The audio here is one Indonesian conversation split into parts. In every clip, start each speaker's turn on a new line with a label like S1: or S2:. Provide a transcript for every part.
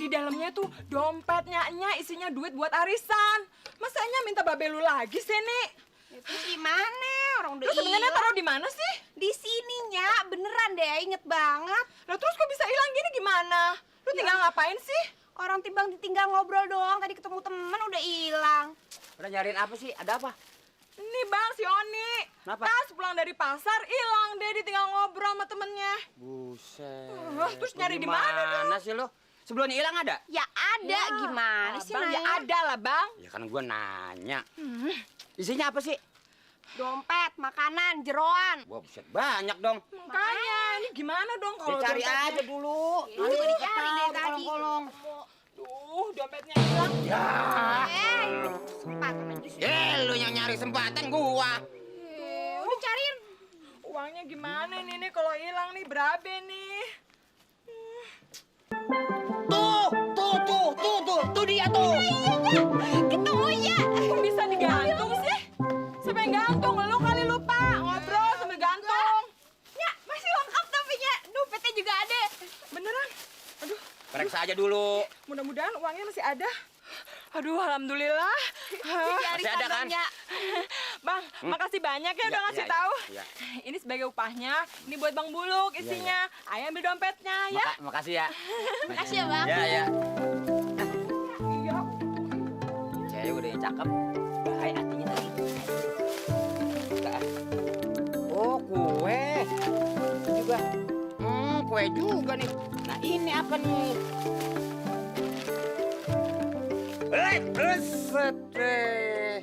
S1: dalamnya tuh dompetnya isinya duit buat arisan. Masanya minta babe lu lagi sih, Nek?
S2: Terus gimana? Orang udah
S1: Terus sebenarnya
S2: hilang.
S1: taruh di mana sih?
S2: Di sininya, beneran deh, inget banget.
S1: Lah terus kok bisa hilang gini gimana? Lu tinggal ngapain sih?
S2: Orang timbang ditinggal ngobrol doang, tadi ketemu temen udah hilang.
S3: Udah nyariin apa sih? Ada apa?
S1: Ini Bang, si Oni.
S3: Kenapa?
S1: Pas pulang dari pasar, hilang deh, ditinggal ngobrol sama temennya.
S3: Buset.
S1: Terus
S3: Lu
S1: nyari di mana
S3: gimana sih lo? Sebelumnya hilang ada?
S2: Ya ada, gimana sih
S1: Bang, ya
S2: Naya?
S1: ada lah, Bang.
S3: Ya kan gua nanya. Isinya apa sih?
S2: Dompet, makanan, jeroan.
S3: Wah, buset banyak dong.
S1: Makanya, ini gimana dong
S3: Ya
S1: kalau
S3: cari
S1: dompetnya?
S3: aja dulu.
S2: Nanti gua dicari dari tadi.
S3: Kolong-kolong.
S1: Duh, dompetnya hilang.
S3: Ya.
S2: Sempatan aja sih.
S3: Lu yang nyari kesempatan gua.
S2: Udah cariin.
S1: Uangnya gimana nih kalau hilang nih, berabe nih?
S3: Tuh dia tuh.
S2: Ketemu ya.
S1: Kok bisa digantung sih? Siapa yang gantung? Lu kali lupa ngobrol sambil gantung.
S2: Ya, masih lengkap tapi ya. Dompetnya juga ada.
S1: Beneran? Aduh,
S3: Periksa aja dulu.
S1: mudah-mudahan uangnya masih ada. Aduh, alhamdulillah.
S3: Masih ada kan?
S2: Ya.
S1: Bang, makasih banyak ya udah
S3: Iya,
S1: ngasih
S3: iya,
S1: tahu.
S3: iya.
S1: Ini sebagai upahnya. Ini buat Bang Buluk isinya. Ayah ambil dompetnya ya.
S3: Makasih ya.
S2: Makasih ya, Bang.
S3: Ya, ya.
S1: Iya.
S3: Cewek udah yang cakep. Baik hatinya tadi. Oh, kue. Itu juga. Kue juga nih. Nah, ini apa nih? Buset deh.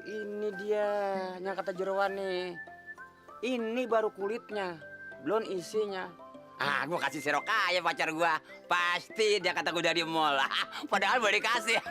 S3: Ini dia yang kata jeroan nih. Ini baru kulitnya, belum isinya. Ah, gua kasih serok aja pacar gua. Pasti dia kata gua dari mall. Padahal baru dikasih.